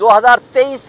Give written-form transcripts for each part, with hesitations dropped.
2023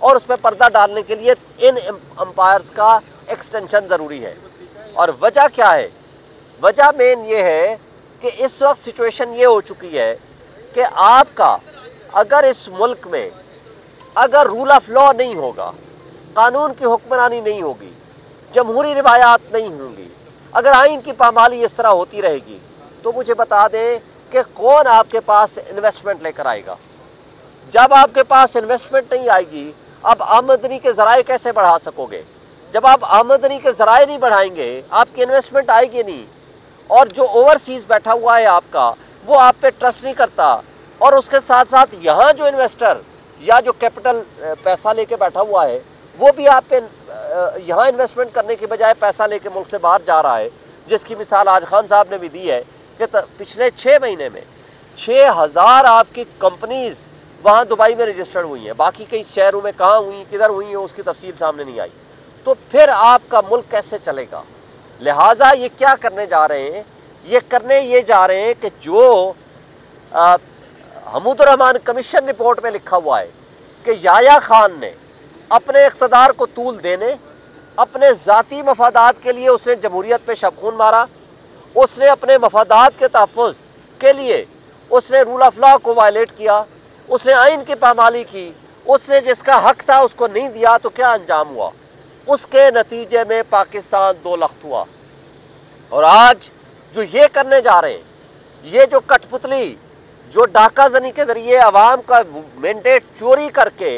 اور اس پہ پردہ ڈالنے کے لیے ان امپائرز کا ایکسٹینشن ضروری ہے۔ اور وجہ کیا ہے؟ وجہ مین یہ ہے کہ اس وقت سچویشن یہ ہو چکی ہے کہ آپ کا اگر اس ملک میں اگر رول آف لا نہیں ہوگا، قانون کی حکمرانی نہیں ہوگی، جمہوری روایات نہیں ہوں گی، اگر آئین کی پامالی اس طرح ہوتی رہے گی، تو مجھے بتا دیں کہ کون آپ کے پاس انویسٹمنٹ لے کر آئے گا؟ جب آپ کے پاس انویسٹمنٹ نہیں آئے گی، اب آمدنی کے ذرائع کیسے بڑھا سکو گے؟ جب آپ آمدنی کے ذرائع نہیں بڑھائیں گے، آپ کی انویسٹمنٹ آئے گی نہیں، اور جو اوورسیز بیٹھا ہوا ہے آپ کا، وہ آپ پہ ٹرسٹ نہیں کرتا، اور اس کے ساتھ ساتھ یہاں جو انویسٹر یا جو کیپٹل پیسہ لے کے بیٹھا ہوا ہے، وہ بھی آپ پہ یہاں انویسٹمنٹ کرنے کے بجائے پیسہ لے کے ملک سے باہر جا رہا ہے، جس کی مثال آج خان صاحب نے بھی دی ہے کہ پچھلے 6 مہینے میں 6000 آپ کی کمپنیز وہاں دبئی میں رجسٹرڈ ہوئی ہیں، باقی کئی شہروں میں کہاں ہوئی، کدھر ہوئی ہیں، اس کی تفصیل سامنے نہیں آئی۔ تو پھر آپ کا ملک کیسے چلے گا؟ لہٰذا یہ کیا کرنے جا رہے ہیں؟ یہ جا رہے ہیں کہ جو حمود الرحمان کمیشن رپورٹ میں لکھا ہوا ہے کہ یحییٰ خان نے اپنے اقتدار کو طول دینے، اپنے ذاتی مفادات کے لیے اس نے جمہوریت پہ شبخون مارا، اس نے اپنے مفادات کے تحفظ کے لیے اس نے رول آف لا کو وائلیٹ کیا، اس نے آئین کی پامالی کی، اس نے جس کا حق تھا اس کو نہیں دیا، تو کیا انجام ہوا؟ اس کے نتیجے میں پاکستان 2 لخت ہوا۔ اور آج جو یہ کرنے جا رہے ہیں، یہ جو کٹ پتلی، جو ڈاکہ زنی کے ذریعے عوام کا مینڈیٹ چوری کر کے،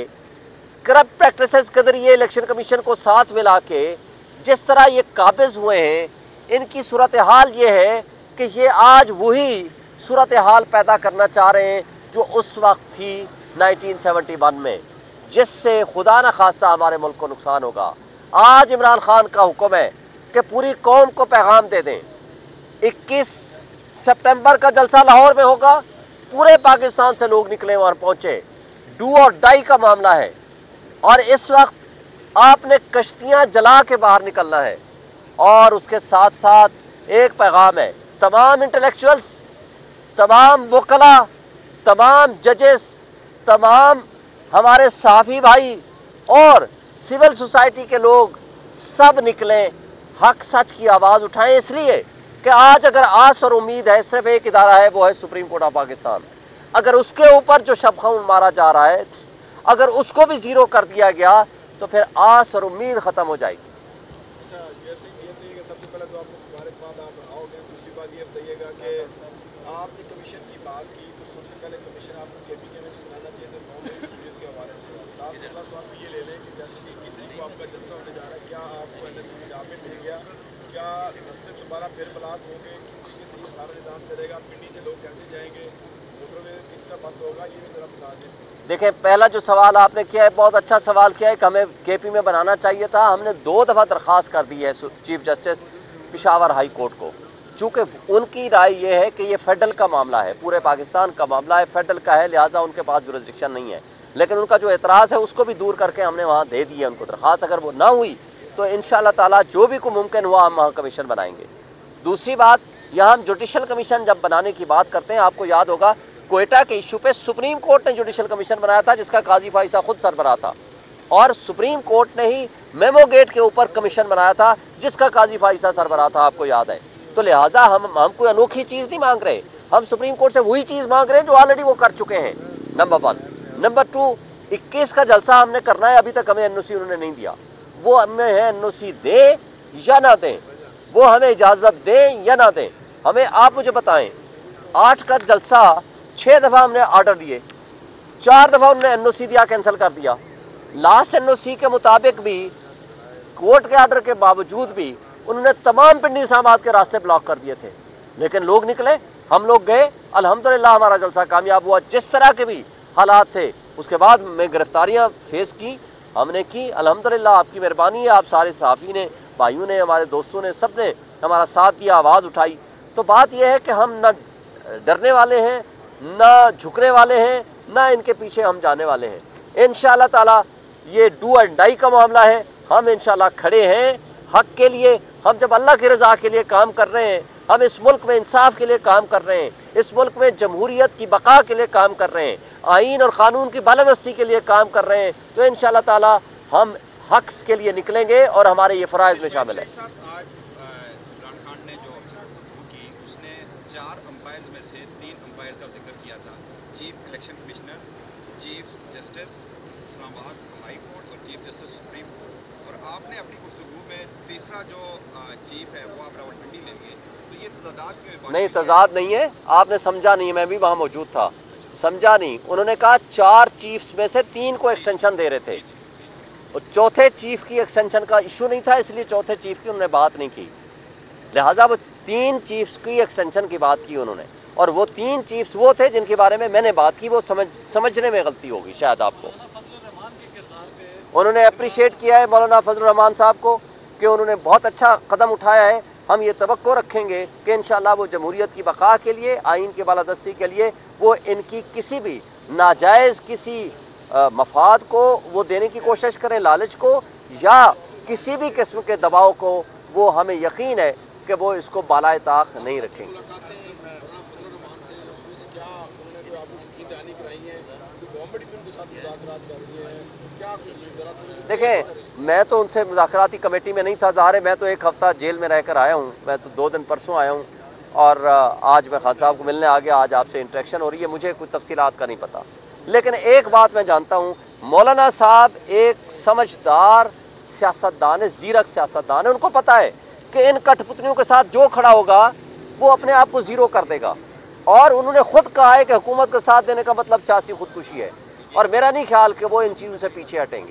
کرپٹ پریکٹسز کے ذریعے الیکشن کمیشن کو ساتھ ملا کے جس طرح یہ قابض ہوئے ہیں، ان کی صورتحال یہ ہے کہ یہ آج وہی صورتحال پیدا کرنا چاہ رہے ہیں جو اس وقت تھی 1971 میں، جس سے خدا نہ خواستہ ہمارے ملک کو نقصان ہوگا۔ آج عمران خان کا حکم ہے کہ پوری قوم کو پیغام دے دیں، 21 سپٹمبر کا جلسہ لاہور میں ہوگا، پورے پاکستان سے لوگ نکلے اور پہنچے، ڈو اور ڈائی کا معاملہ ہے، اور اس وقت آپ نے کشتیاں جلا کے باہر نکلنا ہے۔ اور اس کے ساتھ ساتھ ایک پیغام ہے، تمام انٹلیکچوئلز، تمام وکلاء، تمام ججز، تمام ہمارے صحافی بھائی اور سول سوسائٹی کے لوگ سب نکلیں، حق سچ کی آواز اٹھائیں، اس لیے کہ آج اگر آس اور امید ہے صرف ایک ادارہ ہے، وہ ہے سپریم کورٹ آف پاکستان۔ اگر اس کے اوپر جو شبخون مارا جا رہا ہے، اگر اس کو بھی زیرو کر دیا گیا تو پھر آس اور امید ختم ہو جائے گی۔ سب سے پہلے تو آپ کو مبارکباد، آپ رہاؤ گے۔ دوسری بات یہ بتائیے گا کہ آپ نے کمیشن کی بات کی تو سب سے پہلے کمیشن آپ کو KPK میں سنانا چاہیے تھا قومی جمہوریت کے حوالے سے۔ ساتھ تو آپ یہ لے لیں کہ جیسے کہ 21 کو آپ کا جلسہ ہونے جا رہا ہے، کیا آپ کو NSC میں جامع مل گیا؟ کیا رستے دوبارہ پھر بلاک ہوں گے؟ کیونکہ سے یہ سارا نظام چلے گا، پنڈی سے لوگ کیسے جائیں گے، موٹر وے کس کا بند ہوگا، یہ بھی ذرا بتا دیں۔ دیکھیں، پہلا جو سوال آپ نے کیا ہے بہت اچھا سوال کیا ہے کہ ہمیں KP میں بنانا چاہیے تھا۔ ہم نے 2 دفعہ درخواست کر دی ہے chief justice Peshawar high court کو، چونکہ ان کی رائے یہ ہے کہ یہ فیڈرل کا معاملہ ہے، پورے پاکستان کا معاملہ ہے، فیڈرل کا ہے، لہٰذا ان کے پاس جورسڈکشن نہیں ہے۔ لیکن ان کا جو اعتراض ہے اس کو بھی دور کر کے ہم نے وہاں دے دی ہے ان کو درخواست۔ اگر وہ نہ ہوئی تو انشاءاللہ تعالیٰ جو بھی کو ممکن ہوا ہم وہاں کمیشن بنائیں گے۔ دوسری بات، یہاں ہم جوڈیشل کمیشن جب بنانے کی بات کرتے ہیں، آپ کو یاد ہوگا کوئٹہ کے ایشو پہ سپریم کورٹ نے جوڈیشل کمیشن بنایا تھا، جس کا قاضی فائزہ خود سربراہ تھا، اور سپریم کورٹ نے ہی میمو گیٹ کے اوپر کمیشن بنایا تھا، جس کا قاضی فائزہ سربراہ تھا، آپ کو یاد ہے۔ تو لہٰذا ہم کوئی انوکھی چیز نہیں مانگ رہے، ہم سپریم کورٹ سے وہی چیز مانگ رہے ہیں جو آلریڈی وہ کر چکے ہیں، نمبر 1۔ نمبر 2، 21 کا جلسہ ہم نے کرنا ہے، ابھی تک ہمیں NOC انہوں نے نہیں دیا۔ وہ ہمیں NOC دیں یا نہ دیں، وہ ہمیں اجازت دیں یا نہ دیں، ہمیں آپ مجھے بتائیں۔ 8 کا جلسہ 6 دفعہ ہم نے آرڈر دیے، 4 دفعہ انہوں نے NOC دیا، کینسل کر دیا۔ لاسٹ NOC کے مطابق بھی، کورٹ کے آرڈر کے باوجود بھی انہوں نے تمام پنڈی اسلام آباد کے راستے بلاک کر دیے تھے، لیکن لوگ نکلے، ہم لوگ گئے، الحمدللہ ہمارا جلسہ کامیاب ہوا۔ جس طرح کے بھی حالات تھے، اس کے بعد میں گرفتاریاں فیس کی، ہم نے کی، الحمدللہ آپ کی مہربانی ہے، آپ سارے صحافی نے، بھائیوں نے، ہمارے دوستوں نے، سب نے ہمارا ساتھ دیا، آواز اٹھائی۔ تو بات یہ ہے کہ ہم نہ ڈرنے والے ہیں، نہ جھکنے والے ہیں، نہ ان کے پیچھے ہم جانے والے ہیں۔ انشاءاللہ تعالی یہ ڈو اینڈ ڈائی کا معاملہ ہے، ہم انشاءاللہ کھڑے ہیں حق کے لیے۔ ہم جب اللہ کی رضا کے لیے کام کر رہے ہیں، ہم اس ملک میں انصاف کے لیے کام کر رہے ہیں، اس ملک میں جمہوریت کی بقا کے لیے کام کر رہے ہیں، آئین اور قانون کی بالادستی کے لیے کام کر رہے ہیں، تو انشاءاللہ تعالی ہم حق کے لیے نکلیں گے اور ہمارے یہ فرائض میں شامل ہے۔ آج عمران خان نے جو گفتگو کی، اس نے 4 امپائرز میں سے 3 امپائرز کا ذکر کیا تھا، chief election commissioner, chief justice Islamabad high court اور چیف جسٹس سپریم کورٹ، اور آپ نے اپنی گفتگو میں تیسرا جو چیف ہے وہ آپ راولپنڈی لیں گے، تو یہ تضاد کیوں؟ نہیں، تضاد نہیں ہے، آپ نے سمجھا نہیں، میں بھی وہاں موجود تھا، سمجھا نہیں۔ انہوں نے کہا 4 چیفز میں سے 3 کو ایکسٹینشن دے رہے تھے، اور چوتھے چیف کی ایکسٹینشن کا ایشو نہیں تھا، اس لیے چوتھے چیف کی انہوں نے بات نہیں کی، لہٰذا وہ 3 چیفز کی ایکسٹینشن کی بات کی انہوں نے، اور وہ 3 چیفز وہ تھے جن کے بارے میں نے بات کی، وہ سمجھنے میں غلطی ہوگی شاید آپ کو۔ انہوں نے اپریشیٹ کیا ہے مولانا فضل الرحمان صاحب کو کہ انہوں نے بہت اچھا قدم اٹھایا ہے، ہم یہ توقع رکھیں گے کہ انشاءاللہ وہ جمہوریت کی بقا کے لیے، آئین کی بالادستی کے لیے، وہ ان کی کسی بھی ناجائز کسی مفاد کو وہ دینے کی کوشش کریں، لالچ کو یا کسی بھی قسم کے دباؤ کو، وہ ہمیں یقین ہے کہ وہ اس کو بالائے طاق نہیں رکھیں گے۔ دیکھیں، میں تو ان سے مذاکراتی کمیٹی میں نہیں تھا، ظاہر ہے میں تو 1 ہفتہ جیل میں رہ کر آیا ہوں، میں تو 2 دن پرسوں آیا ہوں، اور آج میں خان صاحب کو ملنے آ گیا، آج آپ سے انٹریکشن ہو رہی ہے، مجھے کوئی تفصیلات کا نہیں پتا، لیکن ایک بات میں جانتا ہوں، مولانا صاحب ایک سمجھدار سیاستدان ہے، زیرک سیاستدان ہے، ان کو پتا ہے کہ ان کٹ پتلیوں کے ساتھ جو کھڑا ہوگا وہ اپنے آپ کو زیرو کر دے گا، اور انہوں نے خود کہا ہے کہ حکومت کا ساتھ دینے کا مطلب سیاسی خودکشی ہے، اور میرا نہیں خیال کہ وہ ان چیزوں سے پیچھے ہٹیں گے۔